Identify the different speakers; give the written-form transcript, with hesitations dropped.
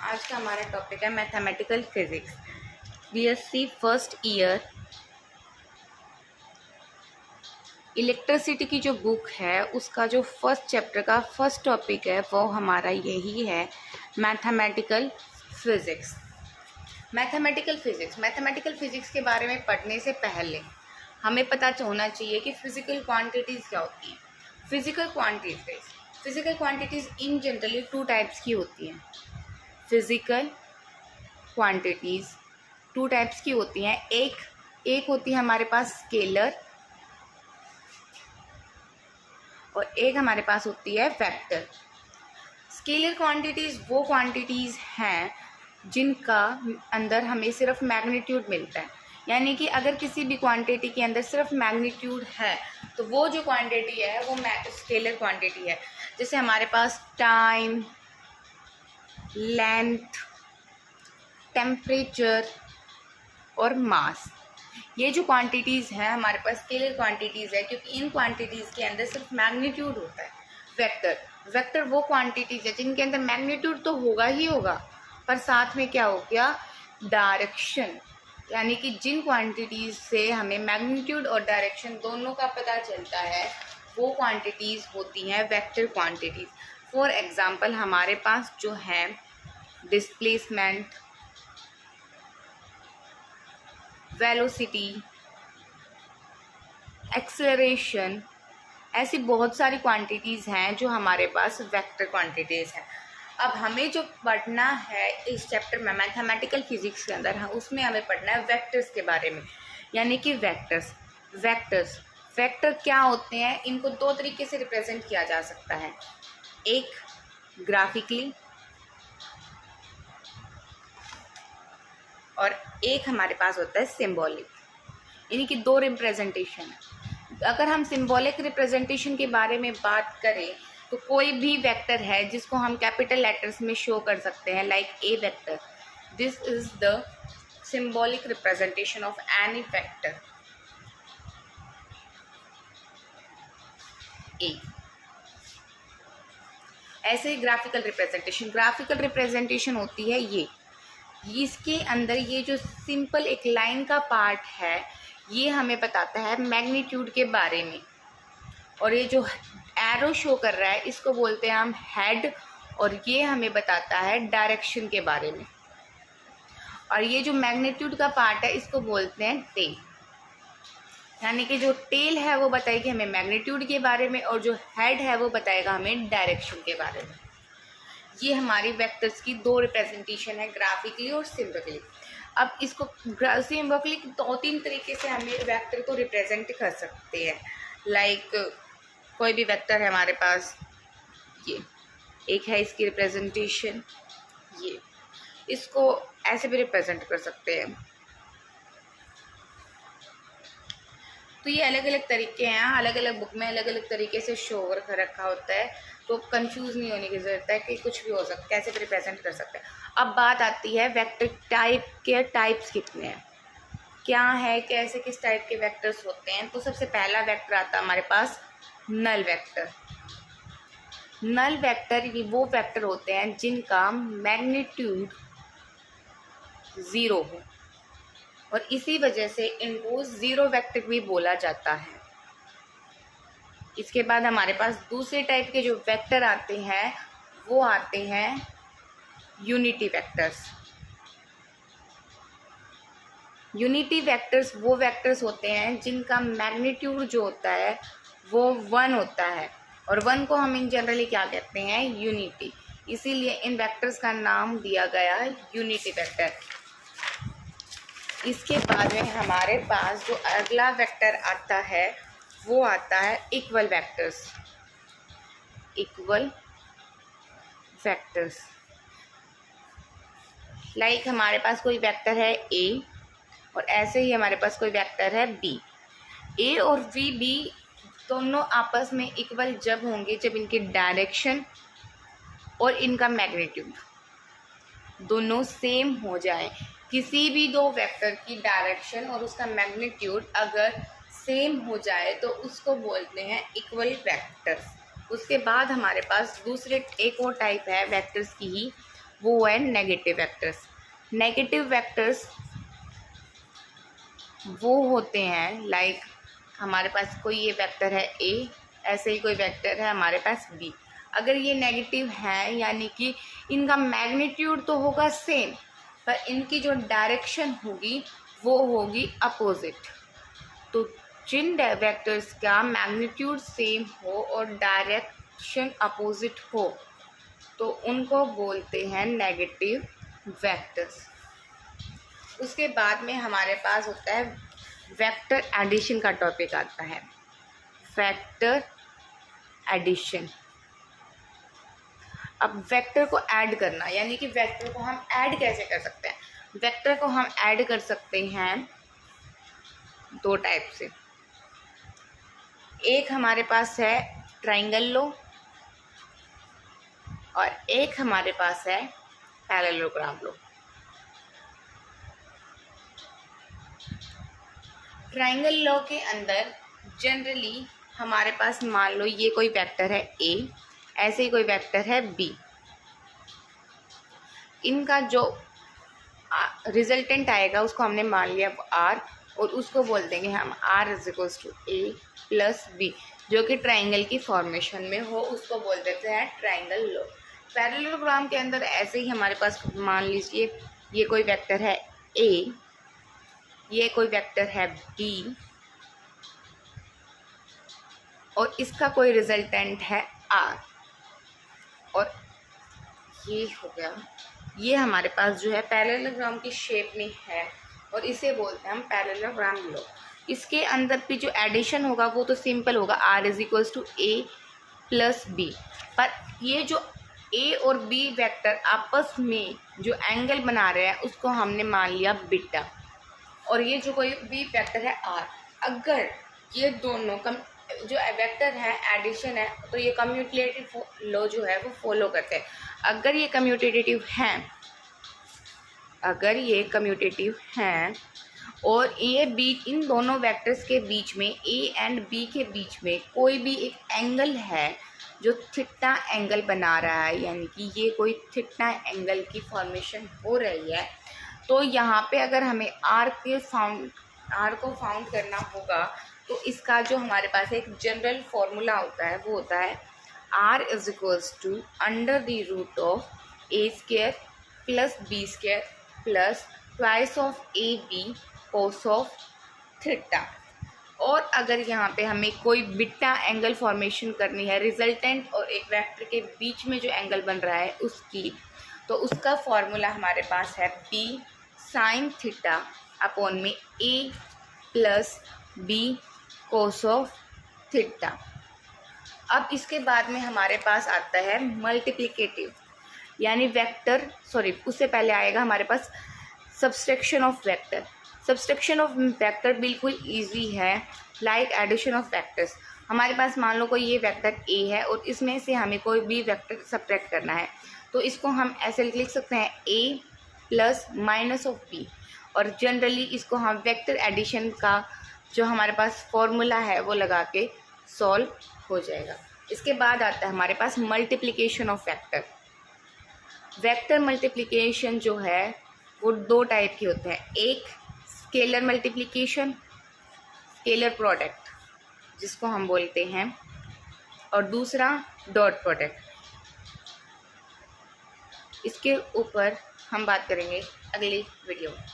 Speaker 1: आज का हमारा टॉपिक है mathematical physics, BSc first year. Electricity की जो बुक है उसका जो फर्स्ट चैप्टर का फर्स्ट टॉपिक है वो हमारा यही है, मैथमेटिकल फिजिक्स। मैथमेटिकल फिजिक्स के बारे में पढ़ने से पहले हमें पता होना चाहिए कि फिजिकल क्वांटिटीज़ क्या होती हैं। फिजिकल क्वांटिटीज़ इन जनरली टू टाइप्स की होती हैं। फिजिकल क्वांटिटीज़ टू टाइप्स की होती हैं। एक होती है हमारे पास स्केलर और एक हमारे पास होती है वेक्टर। स्केलर क्वांटिटीज़ वो क्वांटिटीज़ हैं जिनका अंदर हमें सिर्फ मैग्नीट्यूड मिलता है, यानी कि अगर किसी भी क्वांटिटी के अंदर सिर्फ मैग्नीट्यूड है तो वो जो क्वांटिटी है वो स्केलर क्वांटिटी है। जैसे हमारे पास टाइम, लेंथ, टेम्परेचर और मास, ये जो क्वांटिटीज़ हैं हमारे पास स्केलर क्वांटिटीज़ है, क्योंकि इन क्वांटिटीज़ के अंदर सिर्फ मैग्नीट्यूड होता है। वेक्टर वो क्वांटिटीज़ है जिनके अंदर मैग्नीट्यूड तो होगा ही होगा, पर साथ में क्या हो गया, डायरेक्शन, यानी कि जिन क्वांटिटीज़ से हमें मैग्नीट्यूड और डायरेक्शन दोनों का पता चलता है वो क्वांटिटीज़ होती हैं वेक्टर क्वांटिटीज़। फॉर एग्ज़ाम्पल हमारे पास जो है डिस्प्लेसमेंट, वेलोसिटी, एक्सेलरेशन, ऐसी बहुत सारी क्वांटिटीज़ हैं जो हमारे पास वेक्टर क्वांटिटीज़ हैं। अब हमें जो पढ़ना है इस चैप्टर में मैथमेटिकल फिजिक्स के अंदर उसमें हमें पढ़ना है वेक्टर्स के बारे में, यानी कि वेक्टर क्या होते हैं। इनको दो तरीके से रिप्रेजेंट किया जा सकता है, एक ग्राफिकली और एक हमारे पास होता है सिंबॉलिक, यानी कि दो रिप्रेजेंटेशन है। अगर हम सिंबॉलिक रिप्रेजेंटेशन के बारे में बात करें तो कोई भी वेक्टर है जिसको हम कैपिटल लेटर्स में शो कर सकते हैं, like a vector. This is the symbolic representation of any vector A. ऐसे ही ग्राफिकल रिप्रेजेंटेशन होती है ये। इसके अंदर ये जो सिंपल एक लाइन का पार्ट है ये हमें बताता है मैग्नीट्यूड के बारे में, और ये जो एरो शो कर रहा है इसको बोलते हैं हम हेड, और ये हमें बताता है डायरेक्शन के बारे में। और ये जो मैग्नीट्यूड का पार्ट है इसको बोलते हैं टेल, यानी कि जो टेल है वो बताएगी हमें मैग्नीट्यूड के बारे में और जो हेड है वो बताएगा हमें डायरेक्शन के बारे में। ये हमारी वेक्टर्स की दो रिप्रेजेंटेशन है, ग्राफिकली और सिंबॉलिकली। अब इसको सिंबॉलिक दो तीन तरीके से हमें वेक्टर को रिप्रेजेंट कर सकते हैं। लाइक कोई भी वेक्टर है हमारे पास, ये एक है इसकी रिप्रेजेंटेशन, ये इसको ऐसे भी रिप्रेजेंट कर सकते हैं। तो ये अलग अलग तरीके हैं, अलग अलग बुक में अलग अलग तरीके से शो कर रखा होता है, तो कंफ्यूज नहीं होने की ज़रूरत है कि कुछ भी हो सकता है, कैसे भी रिप्रेजेंट कर सकते हैं। अब बात आती है वेक्टर टाइप के, टाइप्स कितने हैं, क्या है, कैसे किस टाइप के वेक्टर्स होते हैं। तो सबसे पहला वेक्टर आता है हमारे पास नल वेक्टर। नल वेक्टर ये वो वेक्टर होते हैं जिनका मैग्नीट्यूड 0 हो, और इसी वजह से इनको ज़ीरो वेक्टर भी बोला जाता है। इसके बाद हमारे पास दूसरे टाइप के जो वेक्टर आते हैं वो आते हैं यूनिटी वेक्टर्स। यूनिटी वेक्टर्स वो वेक्टर्स होते हैं जिनका मैग्नीट्यूड जो होता है वो 1 होता है, और 1 को हम इन जनरली क्या कहते हैं, यूनिटी। इसीलिए इन वेक्टर्स का नाम दिया गया यूनिटी वेक्टर। इसके बाद में हमारे पास जो अगला वेक्टर आता है वो आता है इक्वल वेक्टर्स। लाइक हमारे पास कोई वेक्टर है ए और ऐसे ही हमारे पास कोई वेक्टर है बी। ए और बी दोनों आपस में इक्वल जब होंगे जब इनकी डायरेक्शन और इनका मैग्नीट्यूड दोनों सेम हो जाए। किसी भी दो वेक्टर की डायरेक्शन और उसका मैग्नीट्यूड अगर सेम हो जाए तो उसको बोलते हैं इक्वल वेक्टर्स। उसके बाद हमारे पास दूसरे एक और टाइप है वेक्टर्स की ही, वो है नेगेटिव वेक्टर्स। नेगेटिव वेक्टर्स वो होते हैं लाइक हमारे पास कोई ये वेक्टर है ए, ऐसे ही कोई वेक्टर है हमारे पास बी। अगर ये नेगेटिव है यानी कि इनका मैग्नीट्यूड तो होगा सेम, पर इनकी जो डायरेक्शन होगी वो होगी अपोजिट। तो जिन वेक्टर्स का मैग्नीट्यूड सेम हो और डायरेक्शन अपोजिट हो तो उनको बोलते हैं नेगेटिव वेक्टर्स। उसके बाद में हमारे पास होता है वेक्टर एडिशन का टॉपिक आता है। वेक्टर एडिशन, अब वेक्टर को ऐड करना यानी कि वेक्टर को हम ऐड कैसे कर सकते हैं। वेक्टर को हम ऐड कर सकते हैं दो टाइप से। एक हमारे पास है ट्राइंगल लो और एक हमारे पास है पैरेललोग्राम लो। ट्राइंगल लॉ के अंदर जनरली हमारे पास मान लो ये कोई वेक्टर है ए, ऐसे ही कोई वेक्टर है बी। इनका जो रिजल्टेंट आएगा उसको हमने मान लिया आर और उसको बोल देंगे हम R is equals to A plus B, जो कि ट्राइंगल की फॉर्मेशन में हो उसको बोल देते हैं ट्राइंगल लॉ। पैरेललोग्राम के अंदर ऐसे ही हमारे पास मान लीजिए ये कोई वेक्टर है ए, ये कोई वेक्टर है बी और इसका कोई रिजल्टेंट है आर, और ये हो गया। ये हमारे पास जो है पैरेललोग्राम की शेप में है और इसे बोलते हैं हम पैरेललोग्राम लॉ। इसके अंदर भी जो एडिशन होगा वो तो सिंपल होगा, R is equals to A plus B. पर ये जो ए और बी वेक्टर आपस में जो एंगल बना रहे हैं उसको हमने मान लिया बीटा, और ये जो कोई बी वेक्टर है आर। अगर ये दोनों जो वेक्टर है एडिशन है तो ये कम्यूटेटिव लॉ जो है वो फॉलो करते हैं। अगर ये कम्यूटेटिव हैं और ये बीच इन दोनों वेक्टर्स के बीच में ए एंड बी के बीच में कोई भी एक एंगल है जो थीटा एंगल बना रहा है, यानी कि ये कोई थीटा एंगल की फॉर्मेशन हो रही है, तो यहाँ पे अगर हमें आर को फाउंड करना होगा तो इसका जो हमारे पास एक जनरल फॉर्मूला होता है वो होता है R is equals to under the root of A square plus B square plus twice of A B cos of theta. और अगर यहाँ पे हमें कोई बीटा एंगल फॉर्मेशन करनी है रिजल्टेंट और एक वेक्टर के बीच में जो एंगल बन रहा है उसकी, तो उसका फॉर्मूला हमारे पास है बी साइन थीटा अपॉन में a plus b cos of theta. अब इसके बाद में हमारे पास आता है मल्टीप्लिकेटिव यानी वेक्टर, उससे पहले आएगा हमारे पास subtraction of vector. Subtraction of vector बिल्कुल इजी है लाइक एडिशन ऑफ वेक्टर्स। हमारे पास मान लो कोई ये वेक्टर ए है और इसमें से हमें कोई भी वेक्टर सब्ट्रैक्ट करना है, तो इसको हम ऐसे लिख सकते हैं ए प्लस माइनस ऑफ बी, और जनरली इसको हम वेक्टर एडिशन का जो हमारे पास फॉर्मूला है वो लगा के सॉल्व हो जाएगा। इसके बाद आता है हमारे पास multiplication of vector. Vector multiplication जो है वो दो टाइप के होते हैं, एक स्केलर मल्टीप्लिकेशन, स्केलर प्रोडक्ट जिसको हम बोलते हैं, और दूसरा डॉट प्रोडक्ट। इसके ऊपर हम बात करेंगे अगली वीडियो में।